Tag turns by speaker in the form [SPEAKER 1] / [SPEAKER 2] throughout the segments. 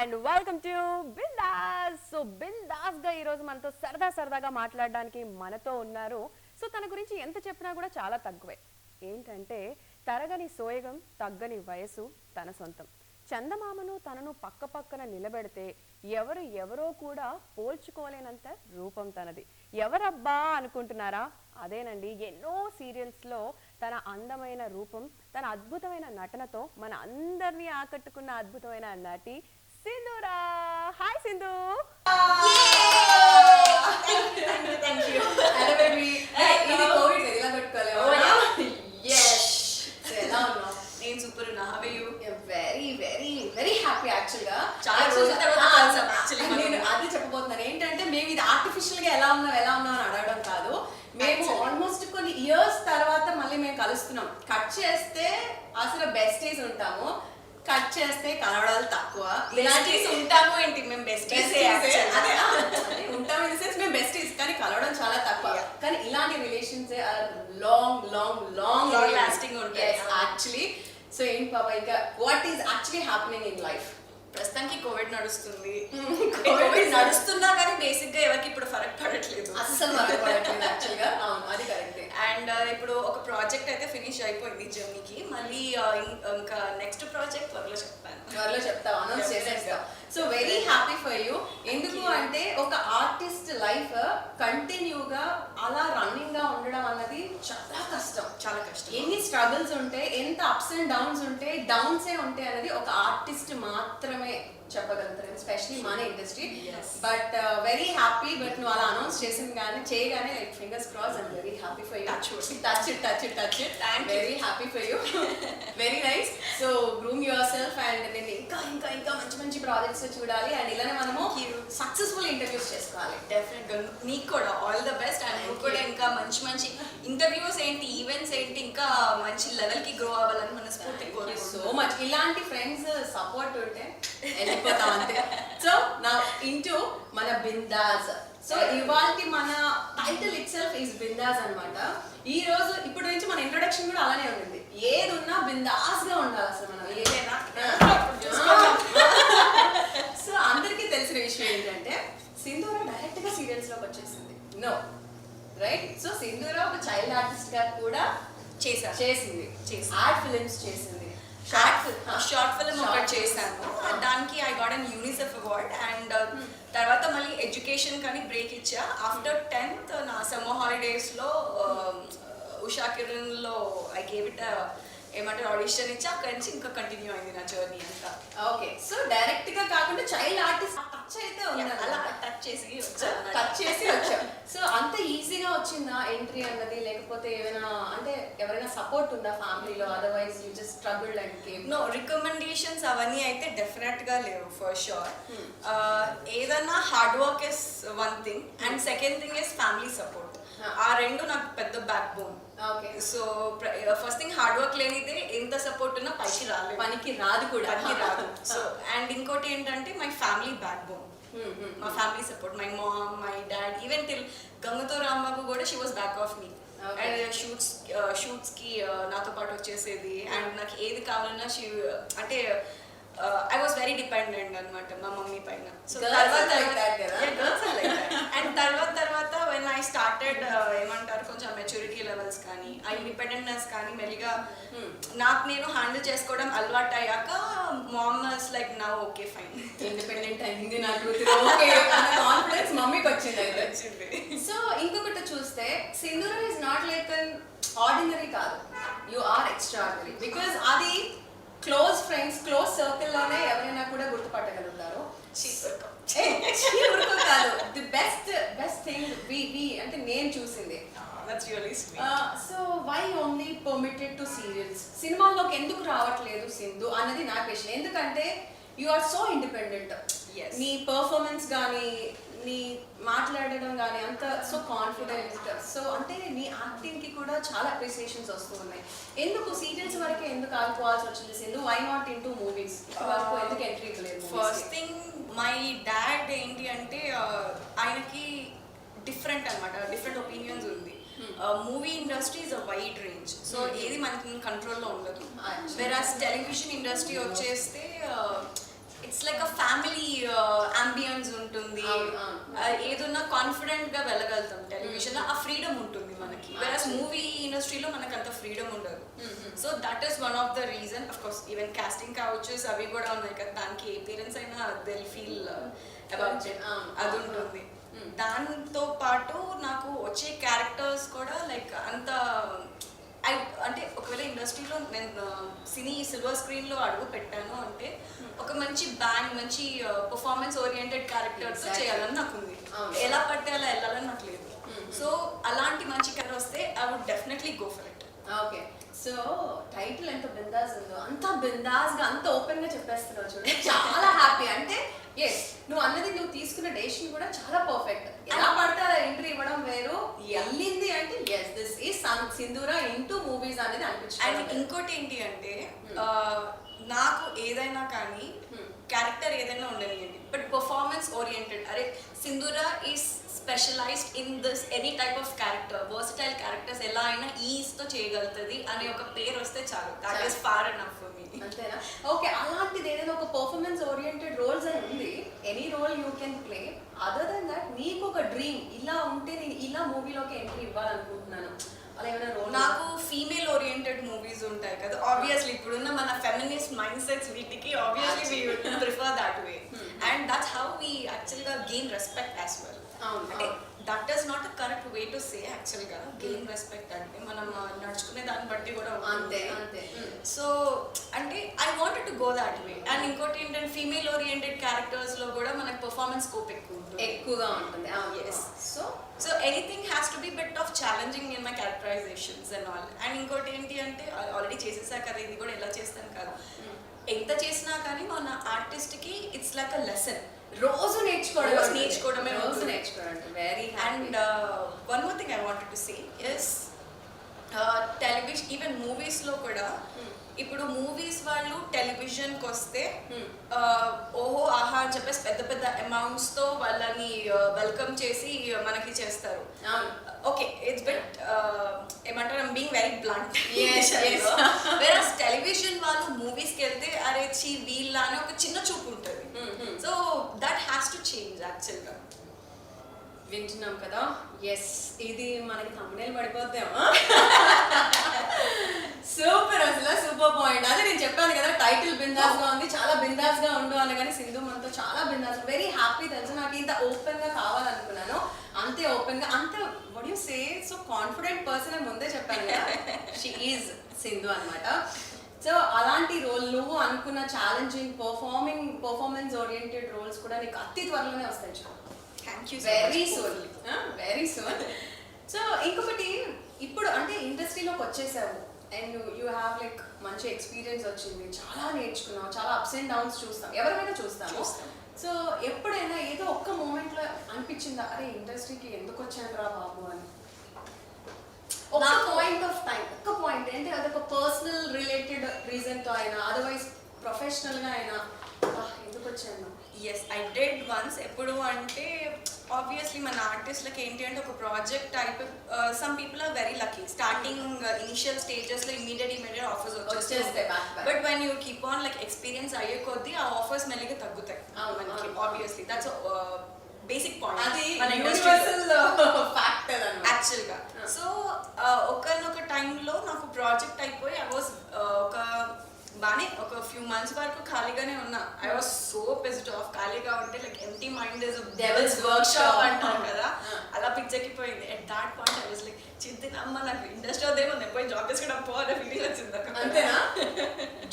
[SPEAKER 1] And welcome to bindaas. So bindaas గా ఈ రోజు మనతో సరదాగా మాట్లాడడానికి మనతో ఉన్నారు. సో తన గురించి ఎంత చెప్పినా కూడా చాలా తక్కువే. ఏంటంటే తరగని సోయగం, తగ్గని వయసు, తన సొంతం. చందమామను తనను పక్కన నిలబెడితే ఎవరో కూడా పోల్చుకోలేనంత రూపం తనది. ఎవరబ్బా అనుకుంటున్నారా? అదేనండి, ఎన్నో సీరియల్స్లో తన అందమైన రూపం, తన అద్భుతమైన నటనతో మన అందరినీ ఆకట్టుకున్న అద్భుతమైన నటి సింధూరా. హాయ్ సింధు.
[SPEAKER 2] నేను సూపర్ ఉన్నా. How are you?
[SPEAKER 3] Very happy. యాక్చువల్గా
[SPEAKER 2] చాలా రోజుల తర్వాత కలిసాం. యాక్చువల్లీ
[SPEAKER 3] నేను అది చెప్పబోతున్నాను. ఏంటంటే మేము ఇది ఆర్టిఫిషియల్ గా ఎలా ఉన్నాం అని అడగడం కాదు. మేము ఆల్మోస్ట్ కొన్ని ఇయర్స్ తర్వాత మళ్ళీ మేము కలుస్తున్నాం. కట్ చేస్తే అసలు బెస్టీస్ ఉంటాము, కట్ చేస్తే కలవడాలు తక్కువ.
[SPEAKER 2] ఇలాంటి ఉంటాము ఏంటి? మేము బెస్టీస్
[SPEAKER 3] ఉంటాము ఇన్ సెన్స్ మేము బెస్టీస్, కానీ కలవడం చాలా తక్కువ. కానీ ఇలాంటి relations long long long
[SPEAKER 2] lasting ఉంటాయి
[SPEAKER 3] యాక్చువల్లీ. సో ఏంటి పాపా, ఇంకా what is actually happening in life?
[SPEAKER 2] ప్రస్తుతానికి కోవిడ్ నడుస్తుంది. కోవిడ్ నడుస్తున్నా కానీ బేసిక్ గా ఎవరికి ఇప్పుడు ఫరక్ పడట్లేదు.
[SPEAKER 3] అసలు ఫరక్ పడట్లేదు యాక్చువల్గా. అవును, అది కరెక్టే.
[SPEAKER 2] అండ్ ఇప్పుడు ఒక ప్రాజెక్ట్ అయితే ఫినిష్ అయిపోయింది జర్నీకి. మళ్ళీ ఇంకా నెక్స్ట్ ప్రాజెక్ట్ త్వరలో
[SPEAKER 3] చెప్తావు, అనౌన్స్ చేసేస్తావు. So very happy for you. ఎందుకు అంటే ఒక ఆర్టిస్ట్ లైఫ్ కంటిన్యూగా అలా రన్నింగ్ గా ఉండడం అన్నది చాలా కష్టం. ఎన్ని స్ట్రగుల్స్ ఉంటాయి, ఎంత అప్స్ అండ్ డౌన్స్ ఉంటాయి, డౌన్సే ఉంటాయి అనేది ఒక ఆర్టిస్ట్ మాత్రమే చెప్పగలుగుతారు, ఎస్పెషలీ మన industry. But very happy. But నువ్వు అలా అనౌన్స్ చేయగానే like fingers cross. I'm very happy for you. Touch very happy for you. Very nice. So groom your self and నేను ఇంకా మంచి ప్రాజెక్ట్స్ చూడాలి. అండ్ ఇలానే మనము సక్సెస్ఫుల్ ఇంటర్వ్యూస్ చేసుకోవాలి.
[SPEAKER 2] డెఫినెట్ గా నీకు కూడా ఆల్ ద బెస్ట్. అండ్ నువ్వు కూడా ఇంకా మంచి ఇంటర్వ్యూస్ ఏంటి, ఈవెంట్స్ ఏంటి, ఇంకా మంచి లెవెల్ కి గ్రో అవ్వాలని మనస్ఫూర్తి
[SPEAKER 3] సో మచ్. ఇలాంటి ఫ్రెండ్స్ సపోర్ట్ ఉంటే వెళ్ళిపోతాం అంతే. సో నా ఇంటూ మన బిందాస్. సో ఇవాల్టి మన title it self is bindaas అన్నమాట. ఈ రోజు ఇప్పుడు నుంచి మన ఇంట్రొడక్షన్ కూడా అలానే ఉంది. ఏది ఉన్నా బిందాస్ గా ఉండాలి అసలు మనం ఏదైనా. సో అందరికీ తెలిసిన విషయం ఏంటంటే సింధూరా డైరెక్ట్ గా సీరియల్స్ లోకి వచ్చేసింది. No right. సో సింధూరా ఒక చైల్డ్ ఆర్టిస్ట్ గా కూడా చేసింది. ఆర్ట్ ఫిలిమ్స్ చేసింది.
[SPEAKER 2] షార్ట్ ఫిల్మ్ ఒకటి చేశాను. దానికి I got an UNICEF award. And తర్వాత మళ్ళీ ఎడ్యుకేషన్ కానీ బ్రేక్ ఇచ్చా. ఆఫ్టర్ 10th నా సమ్మర్ హాలిడేస్ లో ఉషా కిరణ్ లో ఐ గేవ్ ఇట్ ఏమంటారు ఆడిషన్ ఇచ్చి అక్కడి నుంచి ఇంకా కంటిన్యూ అయింది నా జర్నీ అంతా.
[SPEAKER 3] ఓకే. సో డైరెక్ట్ గా కాకుండా చైల్డ్ ఆర్టిస్ట్ టచ్ అయితే
[SPEAKER 2] అలా టచ్ చేసి
[SPEAKER 3] వచ్చాం. సో అంత ఈజీగా వచ్చిందా ఎంట్రీ అన్నది, లేకపోతే ఏమైనా అంటే ఎవరైనా సపోర్ట్ ఉందా ఫ్యామిలీలో? Otherwise you just struggled and came?
[SPEAKER 2] No recommendations అవన్నీ అయితే డెఫినెట్ గా లేవు ఫర్ షూర్. ఏదన్నా hard work is one thing and second thing is family support. ఆ రెండు నాకు పెద్ద backbone. So first thing hard work లేనిదే ఎంత సపోర్ట్ ఉన్నా పనికి రాదు కూడా. సో అండ్ ఇంకోటి ఏంటంటే మై ఫ్యామిలీ బ్యాక్ బోన్. మా family support, my mom, my dad, even till గంగతో రాంబాబు కూడా she was back of me. And shoots కి నాతో పాటు వచ్చేసేది. అండ్ నాకు ఏది కావాలన్నా అంటే ఐ వాస్ వెరీ డిపెండెంట్ అనమాట మా మమ్మీ పైన. సో అండ్ తర్వాత వెన్ ఐ స్టార్టెడ్ ఏమంటారు కొంచెం మెచ్యూరిటీ లెవెల్స్ కానీ ఆ ఇండిపెండెంట్నెస్ కానీ మెల్లిగా నాకు నేను హ్యాండిల్ చేసుకోవడం అలవాటు అయ్యాక mom was like now okay fine,
[SPEAKER 3] independent అయింది నాకు కాన్ఫిడెన్స్ మమ్మీకి వచ్చింది. సో ఇంకొకటి చూస్తే Sindhura is not like an ordinary కాదు, యు ఆర్ ఎక్స్ట్రాఆర్డినరీ. బికాజ్ అది క్లోజ్ ఫ్రెండ్స్, క్లోజ్ సర్కిల్లోనే ఎవరైనా కూడా గుర్తుపట్టగలుగుతారు. కాదు, ది బెస్ట్ థింగ్ వి అంటే నేను చూసింది. So why only permitted to serials? సినిమాల్లోకి ఎందుకు రావట్లేదు సింధు అన్నది నా క్వశ్చన్. ఎందుకంటే యు ఆర్ సో ఇండిపెండెంట్. నీ పర్ఫార్మెన్స్ కానీ, నీ మాట్లాడడం కానీ అంత సో కాన్ఫిడెంట్. సో అంటే నీ యాక్టింగ్ కి కూడా చాలా అప్రిసియేషన్స్ వస్తూ ఉన్నాయి. ఎందుకు సీరియల్స్ వరకే ఎందుకు ఆడుకోవాల్సి వచ్చింది Sindhu? Why not into movies వరకు ఎందుకు ఎంట్రీ ఇవ్వలేదు?
[SPEAKER 2] ఫస్ట్ థింగ్ మై డాడ్ ఏంటి అంటే ఆయనకి డిఫరెంట్ అనమాట, డిఫరెంట్ ఒపీనియన్స్ ఉంది. Movie industry is a wide range. So ఏది మనకి కంట్రోల్లో ఉండదు. వెరాస్ టెలివిజన్ ఇండస్ట్రీ వచ్చేస్తే it's like a family ambience ఉంటుంది. ఏదన్నా కాన్ఫిడెంట్ గా వెళ్ళగలుగుతాం టెలివిజన్ లో, ఆ ఫ్రీడమ్ ఉంటుంది మనకి. వెరస్ మూవీ ఇండస్ట్రీలో మనకు అంత ఫ్రీడమ్ ఉండదు. So that is one of the reason. Of course even casting couches అవి కూడా ఉన్నాయి కదా, దానికి ఏ పేరెంట్స్ అయినా దే ఫీల్ అబౌట్ ఇట్, అది ఉంటుంది. దాంతో పాటు నాకు వచ్చే క్యారెక్టర్స్ కూడా లైక్ అంత అంటే ఒకవేళ ఇండస్ట్రీలో నేను సినీ సిల్వర్ స్క్రీన్ లో అడుగు పెట్టాను అంటే ఒక మంచి బ్యాండ్, మంచి పర్ఫార్మెన్స్ ఓరియంటెడ్ క్యారెక్టర్స్ చేయాలని నాకు ఉంది. ఎలా పడితే అలా వెళ్ళాలని నాకు లేదు. సో అలాంటి మంచి కథ వస్తే I would definitely go for it.
[SPEAKER 3] Okay, so title ఎంత బిందాస్ ఉందో, అంత బిందాస్ గా అంత ఓపెన్ గా చెప్పేస్తున్నావు చూడండి, చాలా హ్యాపీ. అంటే ఎస్, నువ్వు అన్నది నువ్వు తీసుకున్న డెసిషన్ కూడా చాలా పర్ఫెక్ట్. ఎలా పడితే అలా ఎంట్రీ ఇవ్వడం వేరు, వెళ్ళింది అంటే ఎస్ దిస్ ఈస్ సింధూర ఇంటూ మూవీస్ అనేది అనిపించింది.
[SPEAKER 2] అండ్ ఇంకోటి ఏంటి అంటే నాకు ఏదైనా కానీ క్యారెక్టర్ ఏదైనా ఉండనియండి, బట్ పర్ఫార్మెన్స్ ఓరియంటెడ్. అరే Sindhura is specialized in this any type of character, versatile characters ఎలా అయినా ఈజీతో చేయగలుగుతుంది అనే ఒక పేరు వస్తే చాలు. That is far enough for me.
[SPEAKER 3] అంతేనా? ఓకే, అలాంటిది ఏదైనా ఒక పర్ఫార్మెన్స్ ఓరియంటెడ్ రోల్స్ అని ఉంది, any role you can play. Other than that నీకు ఒక డ్రీమ్, ఇలా ఉంటే నేను ఇలా మూవీలోకి ఎంట్రీ ఇవ్వాలనుకుంటున్నాను, అలా ఏమైనా రోల్?
[SPEAKER 2] నాకు ఫీమేల్ ఓరియంటెడ్ మూవీస్ ఉంటాయి కదా, ఆబ్వియస్లీ ఇప్పుడున్న మన ఫెమినిస్ట్ మైండ్ సెట్స్ వీటికి obviously we would prefer that way. And that's how we యాక్చువల్గా గెయిన్ రెస్పెక్ట్ యాజ్ వెల్. అంటే that is not a correct way to say యాక్చువల్గా. గెయిన్ రెస్పెక్ట్ అంటే మనం నడుచుకునే దాన్ని బట్టి కూడా
[SPEAKER 3] అంతే అంతే.
[SPEAKER 2] సో అంటే I wanted to go that way. And ఇంకోటి ఏంటంటే ఫీమేల్ ఓరియంటెడ్ క్యారెక్టర్స్లో కూడా మనకు పర్ఫార్మెన్స్ స్కోప్
[SPEAKER 3] ఎక్కువగా ఉంటుంది.
[SPEAKER 2] Yes. So anything has to be bit of challenging in my characterizations and all. And ఇంకోటి ఏంటి అంటే ఆల్రెడీ చేసేసా కదా, ఇది కూడా ఎలా చేస్తాను కదా, ఎంత చేసినా కానీ మన ఆర్టిస్ట్కి ఇట్స్ లైక్ అ లెసన్.
[SPEAKER 3] రోజు
[SPEAKER 2] నేర్చుకోవడమే.
[SPEAKER 3] Very.
[SPEAKER 2] And one more thing I wanted to say is television, even మూవీస్లో కూడా ఇప్పుడు మూవీస్ వాళ్ళు టెలివిజన్కి వస్తే ఓహో ఆహా అని చెప్పేసి పెద్ద పెద్ద అమౌంట్స్తో వాళ్ళని వెల్కమ్ చేసి మనకి చేస్తారు. ఓకే, ఇట్స్ బట్ ఏమంటారు, I'm being very blunt. Versus television వాళ్ళు మూవీస్కి వెళ్తే అరే చీ వీళ్ళ అని ఒక చిన్న చూపు ఉంటుంది. So that has to change యాక్చువల్గా.
[SPEAKER 3] వింటున్నాం కదా, ఎస్, ఇది మనకి thumbnail పడిపోద్దామా? సూపర్, అసలు సూపర్ పాయింట్. అదే నేను చెప్పాను కదా, టైటిల్ బిందాస్ గా ఉంది, చాలా బిందాస్ గా ఉండు అని. కానీ సింధు మనతో చాలా బిందాస్, వెరీ హ్యాపీ. తెలుసు నాకు ఇంత ఓపెన్ గా కావాలనుకున్నాను, అంతే ఓపెన్ గా, అంతే what you say, so confident person అని ముందే చెప్పాను కదా, షీ ఈజ్ సింధు అనమాట. సో అలాంటి రోల్, నువ్వు అనుకున్న ఛాలెంజింగ్ పర్ఫార్మెన్స్ ఓరియంటెడ్ రోల్స్ కూడా నీకు అతి త్వరలోనే వస్తాయి.
[SPEAKER 2] Thank you.
[SPEAKER 3] Very soon. So ఇంకొకటి, ఇప్పుడు అంటే ఇండస్ట్రీలోకి వచ్చేసావు అండ్ యూ హ్యావ్ లైక్ మంచి ఎక్స్పీరియన్స్ వచ్చింది, చాలా నేర్చుకున్నావు, చాలా అప్స్ అండ్ డౌన్స్ చూస్తాం, ఎవరైనా చూస్తాము. సో ఎప్పుడైనా ఏదో ఒక్క మూమెంట్లో అనిపించిందా, అరే ఇండస్ట్రీకి ఎందుకు వచ్చాను రా బాబు అని? ఒక పాయింట్ ఆఫ్ టైం, ఒక్క పాయింట్, అంటే అదొక పర్సనల్ రిలేటెడ్ రీజన్తో అయినా, అదర్వైజ్ ప్రొఫెషనల్గా అయినా ఎందుకు వచ్చాను?
[SPEAKER 2] Yes, I did once. ఎప్పుడు అంటే ఆబ్వియస్లీ మన ఆర్టిస్ట్లకి ఏంటి అంటే ఒక ప్రాజెక్ట్ అయిపోయి some people are very lucky, starting initial స్టేజెస్లో ఇమీడియట్ ఆఫర్స్ వచ్చేస్తాయి. But when you keep on like experience అయ్యే కొద్దీ ఆ ఆఫర్స్ మెల్లిగా తగ్గుతాయి మనకి. ఆబ్వియస్లీ దట్స్ బేసిక్ పాయింట్,
[SPEAKER 3] అది
[SPEAKER 2] మన
[SPEAKER 3] యూనివర్సల్ ఫ్యాక్టర్
[SPEAKER 2] యాక్చువల్గా. సో ఒకనొక టైంలో నాకు ప్రాజెక్ట్ అయిపోయి ఐ వాజ్ ఒక బాగానే ఒక ఫ్యూ మంత్స్ వరకు ఖాళీగానే ఉన్నా. I was so pissed off. ఖాళీగా ఉంటే like empty mind is devil's workshop అంటారు కదా, అలా పిచ్చెక్కిపోయింది. At that point I was like చిత్తినమ్మ నాకు ఇండస్ట్రీ అదేమో నేను పోయి జాబ్ చేసుకుంటా పోవాలనే ఫీలింగ్ వచ్చింది.
[SPEAKER 3] అంతేనా?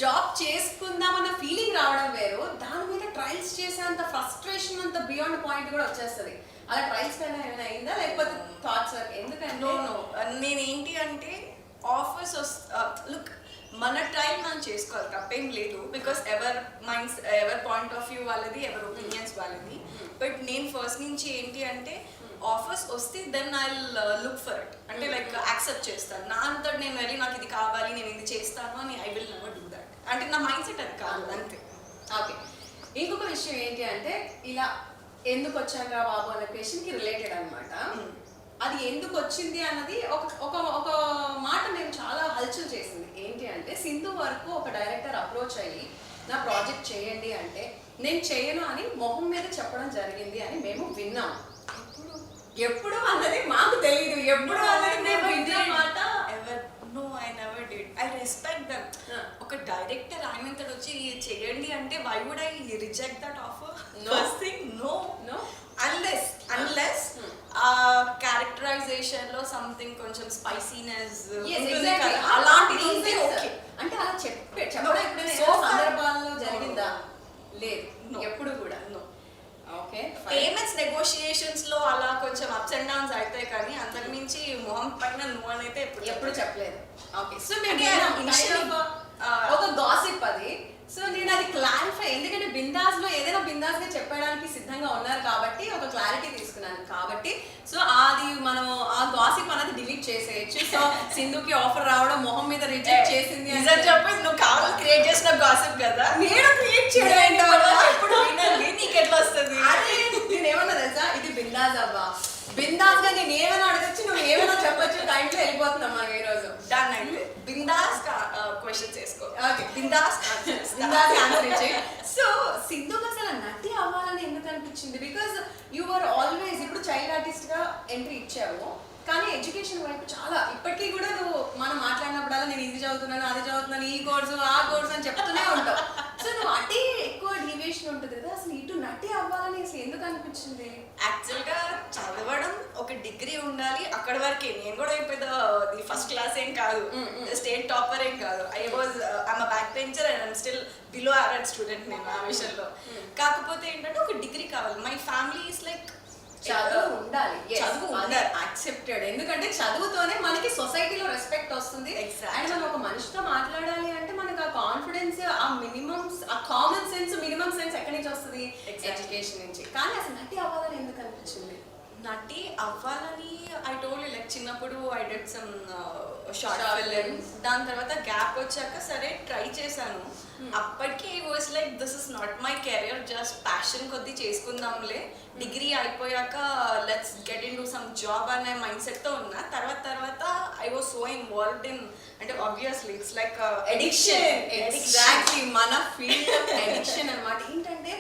[SPEAKER 3] జాబ్ చేసుకుందామన్న ఫీలింగ్ రావడం వేరు, దాని మీద ట్రయల్స్ చేసేంత ఫ్రస్ట్రేషన్ అంత బియాండ్ పాయింట్ కూడా వచ్చేస్తుంది. అలా ట్రయల్స్ కన్నా ఏమైనా అయిందా, లేకపోతే థాట్స్ వర్క్? ఎందుకంటే
[SPEAKER 2] నో నేనేంటి అంటే ఆఫర్స్ లుక్ మన ట్రైల్ మనం చేసుకోవాలి, తప్పేం లేదు. Because ever point of view వాళ్ళది, ఎవరి ఒపీనియన్స్ వాళ్ళది. బట్ నేను ఫస్ట్ నుంచి ఏంటి అంటే ఆఫర్స్ వస్తే then I look for it, అంటే లైక్ యాక్సెప్ట్ చేస్తాను. నా అంతా నేను వెళ్ళి నాకు ఇది కావాలి, నేను ఇది చేస్తాను అని I will never do that. అంటే నా మైండ్ సెట్ అది కాదు, అంతే.
[SPEAKER 3] ఓకే, ఇంకొక విషయం ఏంటి అంటే ఇలా ఎందుకు వచ్చాను రా బాబు అనే క్వశ్చన్కి రిలేటెడ్ అనమాట. అది ఎందుకు వచ్చింది అన్నది ఒక మాట నేను చాలా హల్చల్ చేసింది. ఏంటి అంటే సింధు వరకు ఒక డైరెక్టర్ అప్రోచ్ అయ్యి నా ప్రాజెక్ట్ చేయండి అంటే నేను చేయను అని మొహం మీద చెప్పడం జరిగింది అని మేము విన్నాం. ఎప్పుడు అన్నది మాకు తెలియదు, ఎప్పుడు అన్నది మేము విన్న మాట.
[SPEAKER 2] No, I never did. I respect them. ఒక డైరెక్టర్ ఆయనంతడు వచ్చి చేయండి అంటే why would I reject that offer?
[SPEAKER 3] No.
[SPEAKER 2] First thing, no. Unless characterization లో సంథింగ్ కొంచెం స్పైసీనెస్ అలాంటిది ఉంటే ఓకే.
[SPEAKER 3] అంటే అలా చెప్పడం ఎప్పుడైనా
[SPEAKER 2] So far,
[SPEAKER 3] సందర్భాల్లో జరిగిందా? లేదు,
[SPEAKER 2] No.
[SPEAKER 3] ఎప్పుడు కూడా.
[SPEAKER 2] No.
[SPEAKER 3] ఓకే,
[SPEAKER 2] పేమెంట్స్ నెగోషియేషన్స్ లో అలా కొంచెం అప్స్ అండ్ డౌన్స్ అవుతాయి కానీ అంతకు మించి మొహం పైన నువ్వు అని అయితే
[SPEAKER 3] ఎప్పుడు చెప్పలేదు. ఓకే, సో మేము
[SPEAKER 2] అంటే
[SPEAKER 3] initially ఒక గాసిప్ అది. సో నేను అది క్లారిఫై, ఎందుకంటే బిందాస్ లో ఏదైనా బిందాస్ గా చెప్పడానికి సిద్ధంగా ఉన్నారు కాబట్టి ఒక క్లారిటీ తీసుకున్నాను కాబట్టి. సో అది మనం ఆ గాసిప్ అనేది డిలీట్ చేసేయచ్చు. సో సింధుకి ఆఫర్ రావడం మొహం మీద రిజెక్ట్ చేసింది అని
[SPEAKER 2] చెప్పి నువ్వు కావాలి క్రియేట్ చేసిన గాసిప్ కదా.
[SPEAKER 3] నేను క్రియేట్ చేయడం
[SPEAKER 2] ఎప్పుడు వినండి నీకు ఎట్లా వస్తుంది?
[SPEAKER 3] అరే నేనేమన్నా తెలుసా, ఇది బిందాస్ అబ్బా, బిందాస్ గా నేను ఏమైనా అడగచ్చు, నువ్వు ఏమైనా చెప్పొచ్చు, టైంలో వెళ్ళిపోతున్నాం మనం ఈ రోజు.
[SPEAKER 2] డన్ అయితే బిందాస్ క్వశ్చన్స్ వేసుకో.
[SPEAKER 3] ఓకే,
[SPEAKER 2] బిందాస్
[SPEAKER 3] ఆన్సర్ ఇచ్చి. సో సింధుకి అసలు నటి అవ్వాలని ఎందుకు అనిపించింది? బికాజ్ యు ఆర్ ఆల్వేస్ ఇప్పుడు చైల్డ్ ఆర్టిస్ట్ గా ఎంట్రీ ఇచ్చావు, కానీ ఎడ్యుకేషన్ వైపు చాలా ఇప్పటికీ కూడా నువ్వు మనం మాట్లాడినప్పుడల్లా నేను ఇది చదువుతున్నాను, అది చదువుతున్నాను, ఈ కోర్సు ఆ కోర్సు అని చెప్తూనే ఉంటావు. సో నువ్వు అటే ఎక్కువ డీవియేషన్ ఉంటుంది కదా, అసలు ఇటు నటి అవ్వాలని అసలు ఎందుకు అనిపించింది?
[SPEAKER 2] యాక్చువల్ గా చదవడం ఒక డిగ్రీ ఉండాలి అక్కడి వరకే. నేను కూడా ఏం పెద్ద ఫస్ట్ క్లాస్ ఏం కాదు, స్టేట్ టాపర్ ఏం కాదు. I'm back bencher and I'm still below average student నేను ఆ విషయంలో. కాకపోతే ఏంటంటే ఒక డిగ్రీ కావాలి. మై ఫ్యామిలీ ఇస్ లైక్
[SPEAKER 3] చదువు ఉండాలి,
[SPEAKER 2] చదువు ఉండాలి,
[SPEAKER 3] యాక్సెప్టెడ్. ఎందుకంటే చదువుతోనే మనకి సొసైటీలో రెస్పెక్ట్ వస్తుంది. అండ్ మనం ఒక మనిషితో మాట్లాడాలి అంటే మనకు ఆ కాన్ఫిడెన్స్, ఆ మినిమం, ఆ కామన్ సెన్స్, మినిమం సెన్స్ ఎక్కడి నుంచి వస్తుంది? ఎడ్యుకేషన్ నుంచి. కానీ అసలు నటి అవ్వాలని ఎందుకు అనిపించింది?
[SPEAKER 2] నటి అవ్వాలని ఐ టోల్డ్ లైక్ చిన్నప్పుడు I did some short films. దాని తర్వాత గ్యాప్ వచ్చాక సరే ట్రై చేశాను. అప్పటికి was like this is not my career, just passion కొద్దీ చేసుకుందాంలే, డిగ్రీ అయిపోయాక let's get into some job అనే మైండ్ సెట్ తో ఉన్నా. తర్వాత I was so involved in, అంటే obviously it's like
[SPEAKER 3] addiction. Exactly మన ఫీల్డ్ ఎడిక్షన్ అన్నమాట. ఏంటంటే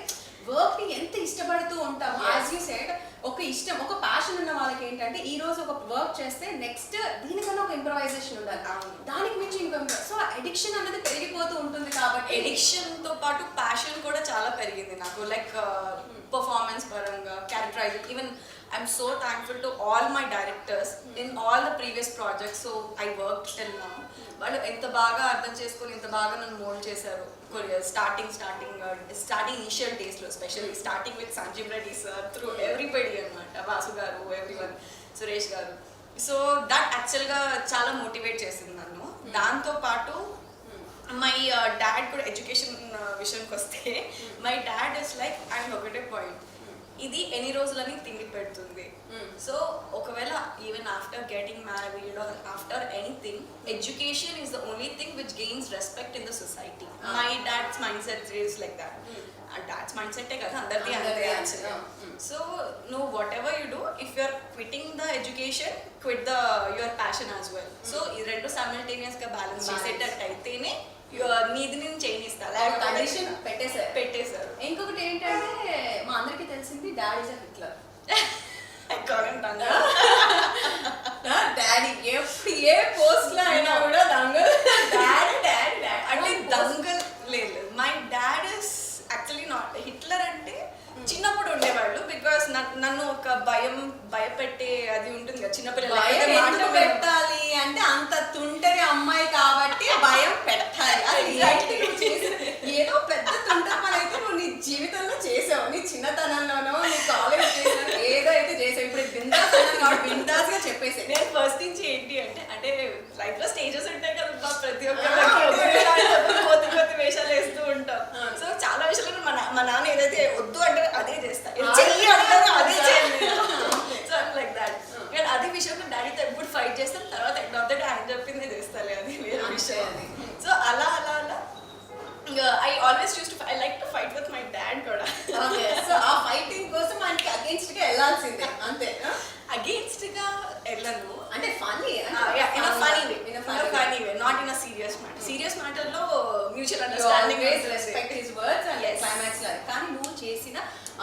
[SPEAKER 3] వర్క్ ని ఎంత ఇష్టపడుతూ ఉంటాము. యాజ్ యూ సెడ్, ఒక ఇష్టం, ఒక ప్యాషన్ ఉన్న వాళ్ళకి ఏంటంటే ఈ రోజు ఒక వర్క్ చేస్తే నెక్స్ట్ దీనికన్నా ఒక ఇంప్రవైజేషన్ ఉండాలి, దానికి మించి ఇంకో. సో ఎడిక్షన్ అనేది పెరిగిపోతూ ఉంటుంది కాబట్టి
[SPEAKER 2] ఎడిక్షన్ తో పాటు ప్యాషన్ కూడా చాలా పెరిగింది నాకు. లైక్ పర్ఫార్మెన్స్ పరంగా, characterizing, even I'm so thankful to all my directors in all the previous projects. So I work till now. వాళ్ళు ఎంత బాగా అర్థం చేసుకొని ఎంత బాగా నన్ను మోల్డ్ చేశారు. స్టార్టింగ్ ఇనిషియల్ డేస్ లో, specially starting with Sanjeev Reddy sir, through everybody అనమాట, వాసు గారు, ఎవ్రీవన్, సురేష్ గారు. సో దట్ యాక్చువల్గా చాలా మోటివేట్ చేసింది నన్ను. దాంతో పాటు మై డాడ్ కూడా ఎడ్యుకేషన్ విషయానికి వస్తే, మై డాడ్ ఇస్ లైక్, ఆయన ఒకటే పాయింట్, ఇది ఎన్ని రోజులని తిండి పెడుతుంది. సో ఒకవేళ even after getting married or after anything, education is the only thing which gains respect in the society. My dad's mindset is like that. Dad's mindset కదా అందరిది అంతే యాక్చువల్గా. So no whatever you do, if you are quitting the education, quit the your passion as well. So ఈ రెండు simultaneous గా balance చేసేటట్టు అయితేనే నీది నేను చేయనిస్తా.
[SPEAKER 3] కండిషన్
[SPEAKER 2] పెట్టేశారు.
[SPEAKER 3] ఇంకొకటి ఏంటంటే మా అందరికి తెలిసింది dad is a Hitler. Daddy A post లో అయినా కూడా దంగల్, డాడీ
[SPEAKER 2] అంటే దంగల్ లేదు. My dad is actually not Hitler. అంటే చిన్నప్పుడు ఉండేవాళ్ళు, బికాస్ నన్ను ఒక భయపెట్టే అది ఉంటుంది కదా చిన్నపిల్లలు
[SPEAKER 3] పెట్టాలి అంటే, అంత తుంటరి అమ్మాయి కాబట్టి భయం పెట్టాలి. అది ఏదో పెద్ద తుంటరి పని అయితే నువ్వు నీ జీవితంలో చేసావు, నీ చిన్నతనంలోనో నీ కాలేజ్ చేసావు, ఏదో అయితే చేసావు. ఇప్పుడు బిందాస్ గా చెప్పేసి
[SPEAKER 2] నేను ఫస్ట్ నుంచి ఏంటి అంటే లైఫ్ లో స్టేజెస్ ఉంటాయి కదా, ప్రతి ఒక్కరికి కొత్త వేషాలు వేస్తూ ఉంటాం. సో చాలా విషయాలు మా నాన్న ఏదైతే వద్దు అంటే అదే చేస్తా, చెయ్యి అంటారు అదే చేయండి. So like that. కానీ అదే విషయంలో డాడీతో ఎప్పుడు ఫైట్ చేస్తాను, తర్వాత ఎండ్ ఆఫ్ ద డే ఆయన చెప్పింది చేస్తాను, అది వేరే విషయం. సో అలా I always choose to I like to fight with my dad కూడా.
[SPEAKER 3] సో ఆ ఫైటింగ్ కోసం ఆయనకి అగేన్స్ట్ గా వెళ్ళాల్సిందే అంతే.
[SPEAKER 2] అగేన్స్ట్ గా వెళ్ళను
[SPEAKER 3] అంటే funny,
[SPEAKER 2] funny way, not in a serious matter. Serious matter లో mutual
[SPEAKER 3] You
[SPEAKER 2] understanding
[SPEAKER 3] always respect his words and
[SPEAKER 2] Yes.
[SPEAKER 3] climax లాగా. కానీ నువ్వు చేసిన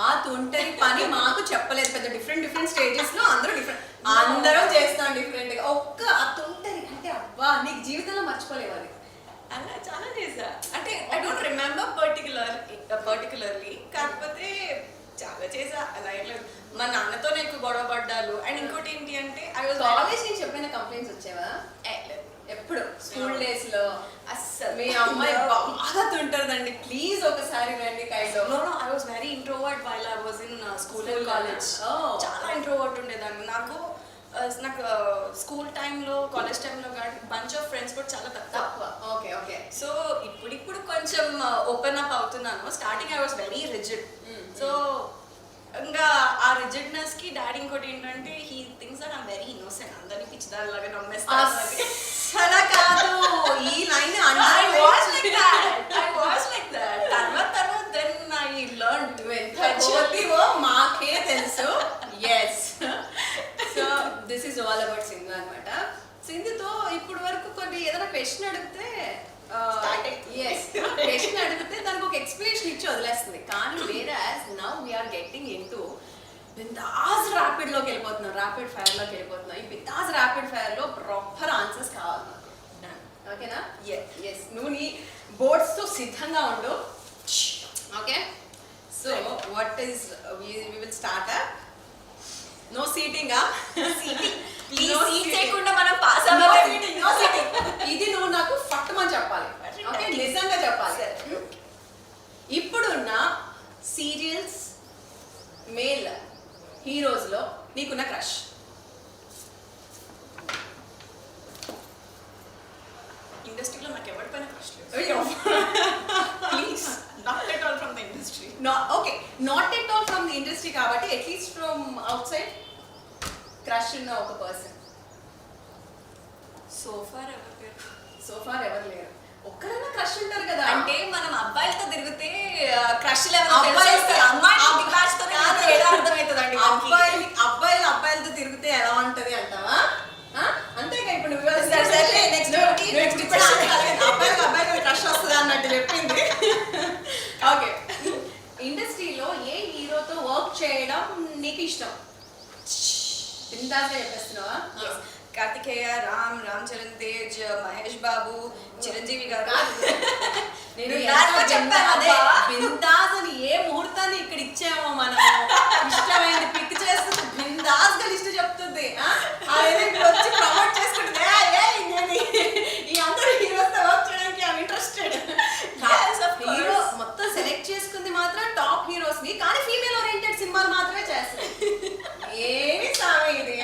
[SPEAKER 3] ఆ తుంటరి పని మాకు చెప్పలేదు. పెద్ద డిఫరెంట్ స్టేజెస్ లో అందరం చేస్తాం డిఫరెంట్ గా. ఒక్క ఆ తుంటరి అంటే అబ్బా నీకు జీవితంలో మర్చిపోలేవు అది.
[SPEAKER 2] అలా చాలా చేసా. అంటే ఐ డోంట్ రిమెంబర్ పర్టికులర్లీ, కాకపోతే చాలా చేసా. అలా ఏం లేదు. మా నాన్నతో ఎక్కువ గొడవ పడ్డాలు. అండ్ ఇంకోటి ఏంటి అంటే ఐ వాజ్
[SPEAKER 3] కాలేజ్ నుంచి చెప్పిన కంప్లైంట్స్ వచ్చేవా? ఎప్పుడు స్కూల్ డేస్ లో
[SPEAKER 2] అస్సలు
[SPEAKER 3] మీ అమ్మాయి బాగా తుంటదండి, ప్లీజ్ ఒకసారి రండి kind of.
[SPEAKER 2] No, I was very introvert while I was in school and college.
[SPEAKER 3] Oh.
[SPEAKER 2] చాలా ఇంట్రోవర్ట్ ఉండేదాన్ని. నాకు స్కూల్ టైంలో కాలేజ్ టైంలో కానీ బంచ్ ఆఫ్ ఫ్రెండ్స్ కూడా చాలా తక్కువ.
[SPEAKER 3] Okay okay.
[SPEAKER 2] సో ఇప్పుడు కొంచెం ఓపెన్ అప్ అవుతున్నాను. Starting I was very rigid. So ఇంకా ఆ రిజిడ్నెస్ కి డాడీ ఇంకోటి ఏంటంటే he thinks that I'm very innocent. అందరినీ పిచ్చిదానిలాగా నమ్మేస్తాను.
[SPEAKER 3] అలా కాదు ఈ line
[SPEAKER 2] I was like that. తర్వాత then I learned
[SPEAKER 3] పోతివో మాకే తెలుసు. Yes. So this is all about Sindhu అనమాట. సింధుతో ఇప్పుడు వరకు కొన్ని ఏదైనా క్వశ్చన్ అడిగితే క్వశ్చన్ అడిగితే దానికి ఒక ఎక్స్ప్లెనేషన్ ఇచ్చి వదిలేస్తుంది. కానీ వేరే now we're getting into బిందాస్ ర్యాపిడ్ లోకి వెళ్ళిపోతున్నాం, ర్యాపిడ్ ఫైర్ లోకి వెళ్ళిపోతున్నాం. ఈ బిందాస్ ర్యాపిడ్ ఫైర్ లో ప్రాపర్ ఆన్సర్స్ కావాలి. ఓకేనా? ఎస్. నువ్వు నీ బోర్డ్స్ తో సిద్ధంగా ఉండు. Okay. So what is we will start. No cheating.
[SPEAKER 2] చేయకుండా మనం పాస్
[SPEAKER 3] నో
[SPEAKER 2] అవ్వాలి.
[SPEAKER 3] సీటింగ్. ఇది నువ్వు నాకు ఫట్టమని చెప్పాలి. ఓకే, నిజంగా చెప్పాలి. ఇప్పుడున్న సీరియల్స్ మేల్ హీరోస్ లో నీకున్న క్రష్.
[SPEAKER 2] ఇండస్ట్రీలో నాకు ఎవరిపైన క్రష్ లేదు. Please not at all from the industry.
[SPEAKER 3] Okay, not at all from the industry కాబట్టి at least from outside crush ఉన్న ఒక పర్సన్. సో ఫార్ ఎవరు లేరు. ఒక్కరైనా క్రష్ ఉంటారు కదా.
[SPEAKER 2] అంటే మనం అబ్బాయిలతో తిరిగితే క్రష్
[SPEAKER 3] అబ్బాయిలతో-
[SPEAKER 2] అర్థమవుతుందండి.
[SPEAKER 3] అబ్బాయిలతో తిరిగితే ఎలా ఉంటది అంటావా? అంతేగా ఇప్పుడు నువ్వు
[SPEAKER 2] సరే, next question.
[SPEAKER 3] అబ్బాయికి క్రష్ వస్తుంది అన్నట్టు చెప్పింది. ఓకే, ఇండస్ట్రీలో ఏ హీరోతో వర్క్ చేయడం నీకు ఇష్టం? ఇందాక చెప్పేస్తున్నావా?
[SPEAKER 2] కార్తికేయ, రామ్ చరణ్ తేజ్, మహేష్ బాబు, చిరంజీవి గారు.
[SPEAKER 3] నేను
[SPEAKER 2] నాకు చెప్పాను
[SPEAKER 3] అదే
[SPEAKER 2] అబ్బా.
[SPEAKER 3] బిందాస్ అని ఏ ముహూర్తాన్ని ఇక్కడ ఇచ్చామో మనం ఇష్టమైంది పిక్ చేస్తుంది. బిందాస్ గా లిస్ట్ చెప్తుంది. అదేదో ఇప్పుడు వచ్చి ప్రమోట్ చేసుకుంటుంది. ఈ అందరూ హీరోస్ తో వర్క్ చేయడానికి I'm interested.
[SPEAKER 2] Yes, of course.
[SPEAKER 3] Hero మొత్తం సెలెక్ట్ చేసుకుంది మాత్రం టాప్ హీరోస్ ని, కానీ ఫీమేల్ ఓరియంటెడ్ సినిమాలు మాత్రమే చేస్తుంది. ఏమి సామె ఇది?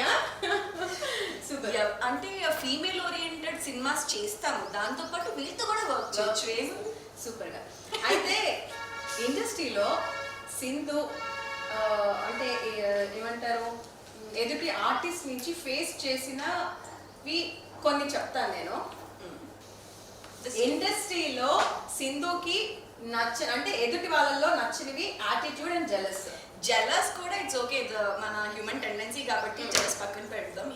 [SPEAKER 3] సూపర్.
[SPEAKER 2] అంటే ఫీమేల్ ఓరియంటెడ్ సినిమాస్ చేస్తాము, దాంతో పాటు వీళ్ళతో కూడా వర్క్ చేయొచ్చు.
[SPEAKER 3] సూపర్ గా. అయితే ఇండస్ట్రీలో సింధు అంటే ఏమంటారు, ఎదుటి ఆర్టిస్ట్ నుంచి ఫేస్ చేసినవి కొన్ని చెప్తాను నేను. ఇండస్ట్రీలో సింధుకి అంటే ఎదుటి వాళ్ళలో నచ్చినవి యాటిట్యూడ్ అండ్
[SPEAKER 2] జెలస్ కూడా ఇట్స్ ఓకే, మన హ్యూమన్ టెండెన్సీ కాబట్టి జెలస్ పక్కన పెడదాం.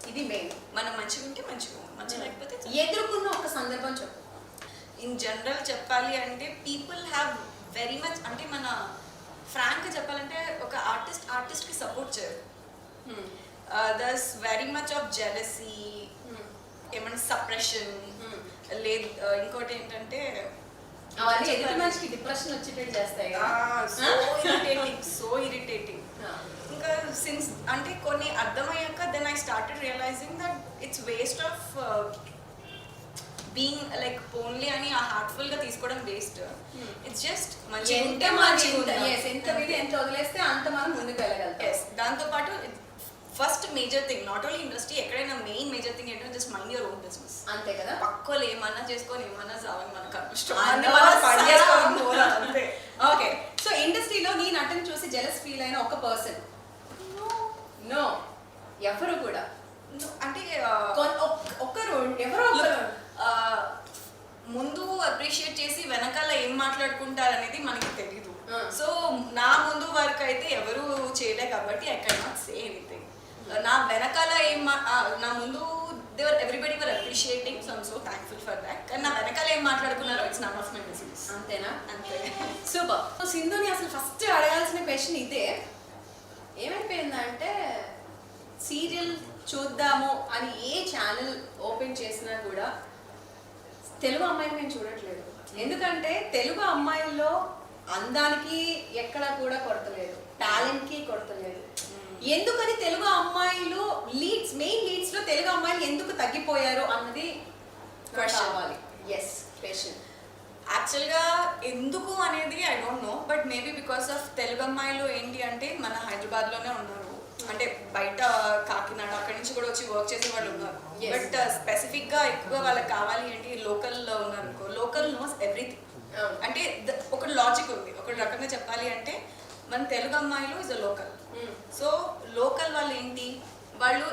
[SPEAKER 2] ఇది మెయిన్. మనం మంచిగా ఉంటే మంచిగా లేకపోతే
[SPEAKER 3] ఎదుర్కొన్న ఒక సందర్భం చెప్పు.
[SPEAKER 2] ఇన్ జనరల్ చెప్పాలి అంటే పీపుల్ హ్యావ్ వెరీ మచ్, అంటే మన ఫ్రాంక్ చెప్పాలంటే ఒక ఆర్టిస్ట్ కి సపోర్ట్ చేయరు. దర్స్ వెరీ మచ్ ఆఫ్ జెలసీ, ఏమన్నా సప్రెషన్ లేదు. ఇంకోటి ఏంటంటే
[SPEAKER 3] అవన్నీ ఎదుటి మనిషికి డిప్రెషన్ వచ్చేటట్టు చేస్తాయి కదా.
[SPEAKER 2] So irritating. ఇంకా సిన్స్ అంటే కొన్ని అర్థమయ్యాక then I started realizing that it's waste of being like only అని ఆ హార్ట్ఫుల్ గా తీసుకోవడం వేస్ట్. ఇట్స్ జస్ట్
[SPEAKER 3] ఎంత వీడియో ఎంత వదిలేస్తే అంత మనం ముందుకు వెళ్ళగలుగుతాం.
[SPEAKER 2] దాంతో పాటు first major thing, not only industry, ఎక్కడైనా మెయిన్ మేజర్ థింగ్ ఏంటంటే just mind your own business.
[SPEAKER 3] అంతే కదా.
[SPEAKER 2] పక్కలు ఏమన్నా చేసుకొని ఏమన్నా సావని మనకు
[SPEAKER 3] ఓకే. సో ఇండస్ట్రీలో నీ నటన చూసి జెలస్ ఫీల్ అయిన ఒక పర్సన్? నో, ఎవరు కూడా.
[SPEAKER 2] అంటే
[SPEAKER 3] ఒక్కరు ఎవరో ఒకరు
[SPEAKER 2] ముందు అప్రిషియేట్ చేసి వెనకాల ఏం మాట్లాడుకుంటారు అనేది మనకి తెలీదు. సో నా ముందు వరకు అయితే ఎవరు చేయలే కాబట్టి I can not say anything. నా వెనకాల నా ముందు everybody were appreciating, so I'm so thankful for that. కానీ నా వెనకాల ఏం మాట్లాడుకున్నారో it's none of my business.
[SPEAKER 3] అంతేనా?
[SPEAKER 2] అంతే.
[SPEAKER 3] సూపర్. సింధుని అసలు ఫస్ట్ అడగాల్సిన క్వశ్చన్ ఇదే. ఏమైపోయిందంటే సీరియల్ చూద్దాము అని ఏ ఛానల్ ఓపెన్ చేసినా కూడా తెలుగు అమ్మాయిని మేము చూడట్లేదు. ఎందుకంటే తెలుగు అమ్మాయిల్లో అందానికి ఎక్కడ కూడా కొరత లేదు, టాలెంట్కి కొరత లేదు. ఎందుకని తెలుగు అమ్మాయిలు మెయిన్ లీడ్స్ లో తెలుగు అమ్మాయిలు ఎందుకు తగ్గిపోయారు అన్నది కావాలి. Yes, question.
[SPEAKER 2] యాక్చువల్గా ఎందుకు అనేది I don't know, but maybe because of Telugu అమ్మాయిలు ఏంటి అంటే మన హైదరాబాద్లోనే ఉన్నారు, అంటే బయట కాకినాడ అక్కడి నుంచి కూడా వచ్చి వర్క్ చేసే వాళ్ళు ఉన్నారు. బట్ స్పెసిఫిక్గా ఎక్కువ వాళ్ళకి కావాలి ఏంటి, లోకల్లో ఉన్నారు అనుకో, లోకల్ నోస్ ఎవ్రీథింగ్. అంటే ఒక లాజిక్ ఉంది, ఒక రకంగా చెప్పాలి అంటే మన తెలుగు అమ్మాయిలు is a local. So local వాళ్ళు ఏంటి, వాళ్ళు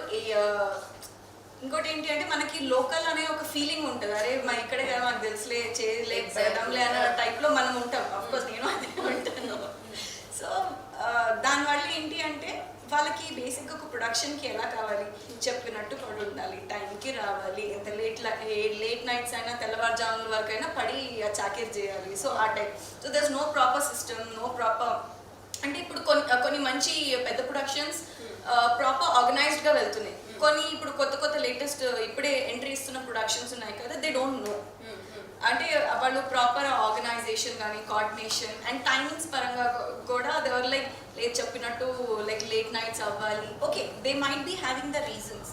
[SPEAKER 2] ఇంకోటి ఏంటి అంటే మనకి లోకల్ అనే ఒక ఫీలింగ్ ఉంటుంది. అరే మా ఇక్కడే కదా మాకు తెలుసులే, చేయలే, పెడదాంలే అన్న టైప్లో మనం ఉంటాం. అఫ్కోర్స్ నేను అదే ఉంటాను. సో దానివల్ల ఏంటి అంటే వాళ్ళకి బేసిక్గా ఒక ప్రొడక్షన్కి ఎలా కావాలి, చెప్పినట్టు పడి ఉండాలి, టైంకి రావాలి, ఎంత లేట్ నైట్స్ అయినా తెల్లవారుజాముల వరకు అయినా పడి చాకరీ చేయాలి. సో ఆ type. So there is no proper system, no proper, అంటే ఇప్పుడు కొన్ని మంచి పెద్ద ప్రొడక్షన్స్ ప్రాపర్ ఆర్గనైజ్డ్గా వెళ్తున్నాయి. కొన్ని ఇప్పుడు కొత్త లేటెస్ట్ ఇప్పుడే ఎంట్రీ ఇస్తున్న ప్రొడక్షన్స్ ఉన్నాయి కదా, దే డోంట్ నో. అంటే వాళ్ళు ప్రాపర్ ఆర్గనైజేషన్ కానీ కోఆర్డినేషన్ అండ్ టైమింగ్స్ పరంగా కూడా దేవర్ లైక్ లేదు చెప్పినట్టు లైక్ లేట్ నైట్స్ అవ్వాలి. Okay, they might be having the reasons.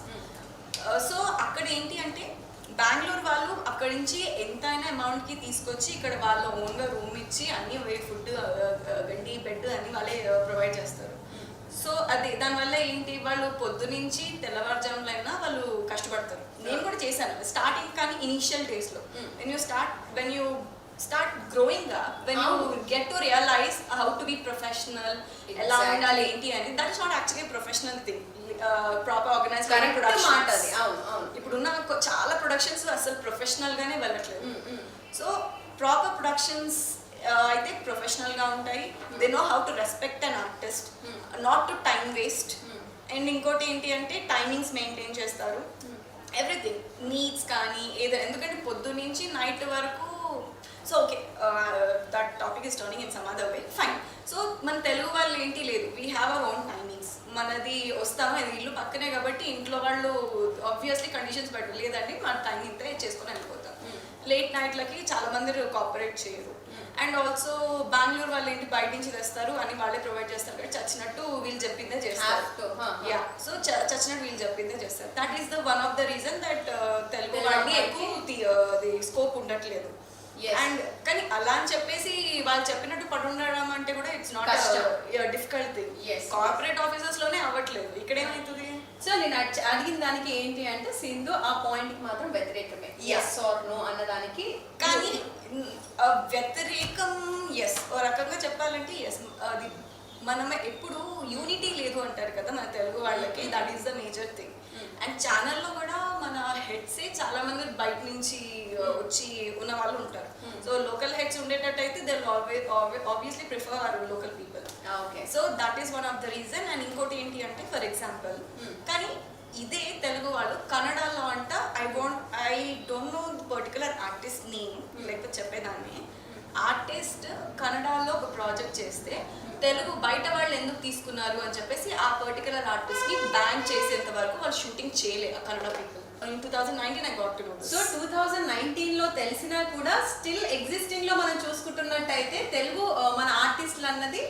[SPEAKER 2] So అక్కడ ఏంటి అంటే బెంగళూరు వాళ్ళు అక్కడి నుంచి ఎంతైనా అమౌంట్కి తీసుకొచ్చి ఇక్కడ వాళ్ళ ఓన్గా రూమ్ ఇచ్చి అన్ని ఫుడ్, గండి, బెడ్ అన్ని వాళ్ళే ప్రొవైడ్ చేస్తారు. సో అది దానివల్ల ఏంటి, వాళ్ళు పొద్దు నుంచి తెల్లవారుజాములో అయినా వాళ్ళు కష్టపడతారు. నేను కూడా చేశాను స్టార్టింగ్, కానీ ఇనిషియల్ డేస్లో when you start growing up, when you get to realize how to be professional, ఎలా ఉండాలి ఏంటి అని. That is not actually professional thing. Proper organize productions ఇప్పుడున్న చాలా ప్రొడక్షన్స్ అసలు ప్రొఫెషనల్ గానే వెళ్ళట్లేదు. సో ప్రాపర్ ప్రొడక్షన్స్ అయితే ప్రొఫెషనల్ గా ఉంటాయి. They know how to respect an artist, not to time waste. And ఇంకోటి ఏంటి అంటే టైమింగ్స్ మెయింటైన్ చేస్తారు, ఎవ్రీథింగ్ నీడ్స్ కానీ ఏదో. ఎందుకంటే పొద్దు నుంచి నైట్ వరకు. So okay, that topic is turning in some other way, fine. So మన తెలుగు వాళ్ళు ఏంటి లేదు, we have our own timings. మనది వస్తాము, అది ఇల్లు పక్కనే కాబట్టి ఇంట్లో వాళ్ళు ఆబ్వియస్లీ కండిషన్స్ పెట్టరు, లేదండి మన టైం ఇంతే చేసుకొని వెళ్ళిపోతాం. లేట్ నైట్లకి చాలా మంది కోఆపరేట్ చేయరు. అండ్ ఆల్సో బెంగళూరు వాళ్ళు ఏంటి బయట నుంచి తెస్తారు అని వాళ్ళే ప్రొవైడ్ చేస్తారు కాబట్టి చచ్చినట్టు వీళ్ళు చెప్పిందే చేస్తారు. యా, సో చచ్చినట్టు వీళ్ళు చెప్పిందే చేస్తారు. That is the one of the reason that Telugu వాళ్ళకి ఎక్కువ స్కోప్ ఉండట్లేదు. అండ్ కానీ అలా అని చెప్పేసి వాళ్ళు చెప్పినట్టు పడి ఉండడం అంటే కూడా it's not difficult thing. Corporate offices లోనే అవ్వట్లేదు, ఇక్కడ ఏమవుతుంది.
[SPEAKER 3] సో నేను అడిగిన దానికి ఏంటి అంటే సింధు ఆ పాయింట్ కి మాత్రం వ్యతిరేకమే, ఎస్ ఆర్ నో అన్నదానికి.
[SPEAKER 2] కానీ వ్యతిరేకం ఎస్, ఓ రకంగా చెప్పాలంటే ఎస్. అది మనమే ఎప్పుడు యూనిటీ లేదు అంటారు కదా మన తెలుగు వాళ్ళకి, that is the major thing. And ఛానల్లో కూడా మన హెడ్సే చాలా మంది బయట నుంచి వచ్చి ఉన్న వాళ్ళు ఉంటారు. సో లోకల్ హెడ్స్ ఉండేటట్టు అయితే they obviously prefer hour local people. So that is one of the reason. And ఇంకోటి ఏంటి అంటే ఫర్ ఎగ్జాంపుల్, కానీ ఇదే తెలుగు వాళ్ళు కన్నడలో అంట I don't no particular artist name, లేకపోతే చెప్పేదాన్ని. ఆర్టిస్ట్ కన్నడలో ఒక ప్రాజెక్ట్ చేస్తే తెలుగు బయట వాళ్ళు ఎందుకు తీసుకున్నారు అని చెప్పేసి ఆ పర్టికులర్ ఆర్టిస్ట్ని బ్యాన్ చేసేంత వరకు వాళ్ళు షూటింగ్ చేయలేదు ఆ Kannada people. In 2019 I got to know this.
[SPEAKER 3] So 2019 లో తెలిసినా కూడా స్టిల్ ఎగ్జిస్టింగ్ లో మనం చూసుకుంటున్నట్టయితే తెలుగు మన ఆర్టిస్టులు అన్నది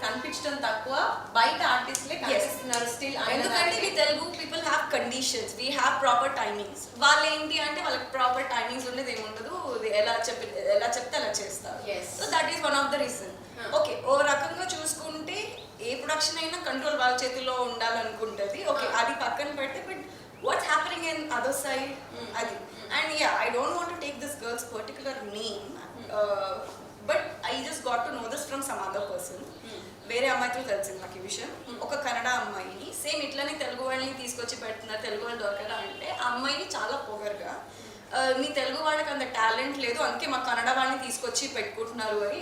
[SPEAKER 3] కనిపించడం తక్కువ, బయట ఆర్టిస్టులే కనిపిస్తున్నారు స్టిల్.
[SPEAKER 2] ఎందుకంటే we Telugu people have conditions, we have proper timings. వాళ్ళు ఏంటి అంటే వాళ్ళకి ప్రాపర్ టైమింగ్స్ ఉండేది ఏముండదు, ఎలా చెప్తే అలా చేస్తారు. So that is one of the reason. Okay, ఓ రకంగా చూసుకుంటే ఏ ప్రొడక్షన్ అయినా కంట్రోల్ వాళ్ళ చేతిలో ఉండాలనుకుంటుంది. ఓకే, అది పక్కన పెడితే but what's happening in other side, adi. And yeah, I don't want to take this girl's particular name, but I just got to know this from some other person. వేరే అమ్మాయితో తెలిసింది నాకు ఈ విషయం. ఒక కన్నడ అమ్మాయిని సేమ్ ఇట్లనే తెలుగు వాళ్ళని తీసుకొచ్చి పెడుతున్నారు, తెలుగు వాళ్ళు దొరకరా అంటే ఆ అమ్మాయిని చాలా పొగరుగా మీ తెలుగు వాళ్ళకి అంత టాలెంట్ లేదు అందుకే మా కన్నడ వాళ్ళని తీసుకొచ్చి పెట్టుకుంటున్నారు అని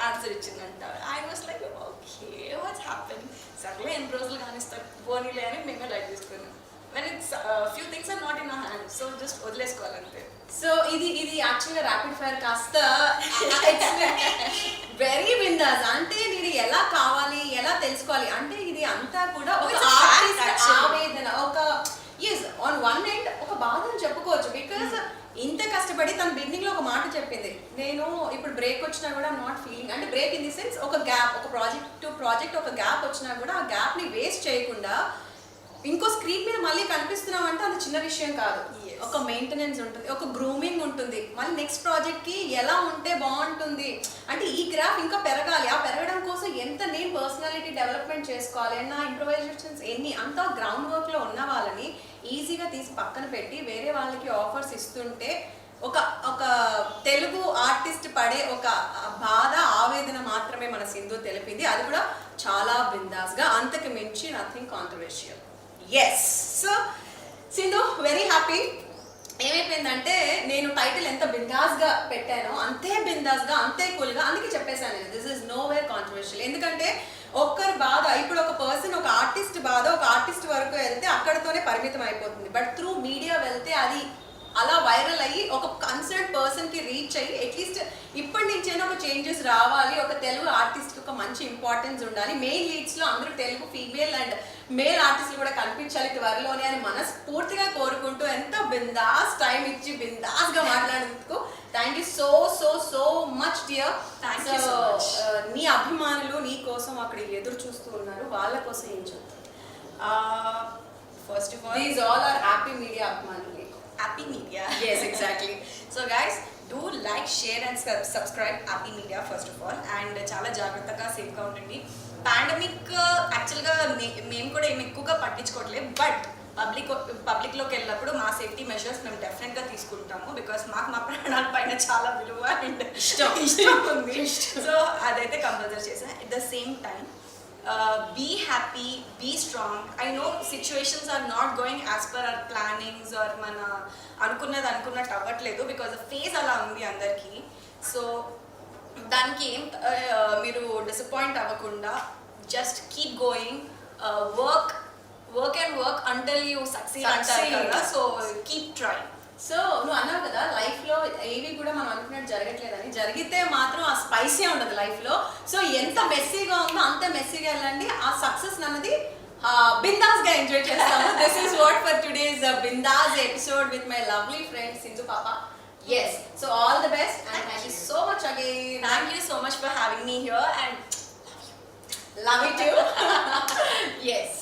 [SPEAKER 2] ఆన్సర్ ఇచ్చిందంట. I was like okay, what's happen, సర్లే ఎన్ని రోజులు కానిస్తారు పోనీలే అని మేమే లైట్ తీసుకున్నాం. when it's few things are not in our hands, so just వదిలేసుకోవాలంతే.
[SPEAKER 3] సో ఇది యాక్చువల్గా ర్యాపిడ్ ఫైర్ కాస్త వెరీ బిందాస్. అంటే నేను ఎలా కావాలి ఎలా తెలుసుకోవాలి అంటే ఇది అంతా కూడా ఒక
[SPEAKER 2] It's a fact,
[SPEAKER 3] artist
[SPEAKER 2] actually.
[SPEAKER 3] ఆవేదన, ఒక ఎస్ ఆన్ వన్ ఎండ్ ఒక బాధను చెప్పుకోవచ్చు. బికాస్ ఇంత కష్టపడి తన బిగినింగ్ లో ఒక మాట చెప్పింది, నేను ఇప్పుడు బ్రేక్ వచ్చినా కూడా నాట్ ఫీలింగ్, అంటే బ్రేక్ ఇన్ ది సెన్స్ ఒక గ్యాప్, ఒక ప్రాజెక్ట్ టు ప్రాజెక్ట్ ఒక గ్యాప్ వచ్చినా కూడా ఆ గ్యాప్ ని వేస్ట్ చేయకుండా ఇంకో స్క్రీన్ మీద మళ్ళీ కనిపిస్తున్నాం అంటే అది చిన్న విషయం కాదు.
[SPEAKER 2] Yes.
[SPEAKER 3] ఒక మెయింటెనెన్స్ ఉంటుంది, ఒక గ్రూమింగ్ ఉంటుంది, మళ్ళీ నెక్స్ట్ ప్రాజెక్ట్ కి ఎలా ఉంటే బాగుంటుంది అంటే ఈ గ్రాఫ్ ఇంకా పెరగాలి, ఆ పెరగడం కోసం ఎంత నేను పర్సనాలిటీ డెవలప్మెంట్ చేసుకోవాలి అండ్ నా ఇంప్రొవైజేషన్స్ ఎన్ని, అంతా గ్రౌండ్ వర్క్ లో ఉన్న వాళ్ళని ఈజీగా తీసి పక్కన పెట్టి వేరే వాళ్ళకి ఆఫర్స్ ఇస్తుంటే ఒక ఒక తెలుగు ఆర్టిస్ట్ పడే ఒక బాధ ఆవేదన మాత్రమే మన సింధు తెలిపింది. అది కూడా చాలా బిందాస్ గా, అంతకు మించి nothing controversial. Yes, so Sindhu very happy. ఏమైపోయిందంటే నేను టైటిల్ ఎంత బిందాస్ గా పెట్టానో అంతే బిందాస్ గా అంతే కూల్ గా, అందుకే చెప్పేశాను నేను this is know where controversial. ఎందుకంటే ఒక్కరి బాధ, ఇప్పుడు ఒక పర్సన్ ఒక ఆర్టిస్ట్ బాధ ఒక ఆర్టిస్ట్ వరకు వెళ్తే అక్కడతోనే పరిమితం అయిపోతుంది. బట్ త్రూ మీడియా వెళ్తే అది అలా వైరల్ అయ్యి ఒక కన్సర్న్ పర్సన్ కి రీచ్ అయ్యి అట్లీస్ట్ ఇప్పటి నుంచైనా ఒక చేంజెస్ రావాలి, ఒక తెలుగు ఆర్టిస్ట్ కి ఒక మంచి ఇంపార్టెన్స్ ఉండాలి, మెయిన్ లీడ్స్ లో అందరూ తెలుగు ఫీమేల్ అండ్ మేల్ ఆర్టిస్టులు కూడా కనిపించాలి త్వరలోనే అని మనస్ఫూర్తిగా కోరుకుంటూ ఎంతో బిందాస్ టైం ఇచ్చి బిందాస్ గా మాట్లాడేందుకు thank you so so so much dear.
[SPEAKER 2] Thank you so much.
[SPEAKER 3] నీ అభిమానులు నీ కోసం అక్కడ ఎదురు చూస్తూ ఉన్నారు, వాళ్ళ కోసం ఏం చెప్తారు?
[SPEAKER 2] First of all,
[SPEAKER 3] these all are Happy Media అభిమానులు.
[SPEAKER 2] Happy Media.
[SPEAKER 3] Yes, exactly.
[SPEAKER 2] So guys, do like, share and subscribe Happy Media first of all, and చాలా జాగ్రత్తగా సేఫ్గా ఉండండి. పాండమిక్ యాక్చువల్గా మేము కూడా ఏమి ఎక్కువగా పట్టించుకోవట్లేదు, బట్ పబ్లిక్లోకి వెళ్ళినప్పుడు మా సేఫ్టీ మెషర్స్ మేము డెఫినెట్గా తీసుకుంటాము. బికాస్ మాకు మా ప్రాణాల పైన చాలా విలువ అండ్ ఇష్టం ఉంది. సో అదైతే కంపల్సరీ చేసాను. At the same time be happy, be strong. I know situations are not going as per our plannings or mana అనుకున్నట్టు అవ్వట్లేదు బికాజ్ ఫేజ్ అలా ఉంది అందరికీ. సో దానికి ఏం మీరు డిసప్పాయింట్ అవ్వకుండా just keep going, work and work until you succeed అంటారు కదా. So keep trying.
[SPEAKER 3] సో నువ్వు అన్నావు కదా లైఫ్ లో ఏవి కూడా మనం అనుకున్నట్టు జరగట్లేదని, జరిగితే మాత్రం ఆ స్పైసీ ఉండదు లైఫ్ లో. సో ఎంత మెస్సీగా ఉందో అంత మెస్సీగా వెళ్ళండి, ఆ సక్సెస్ అన్నది బిందాస్ గా ఎంజాయ్ చేస్తాము. This is what for today's bindaas episode with my lovely friend Sindhu పాప. Yes, so all the best and thank you so much again.
[SPEAKER 2] Thank you so much for having me here and
[SPEAKER 3] love you too. Yes.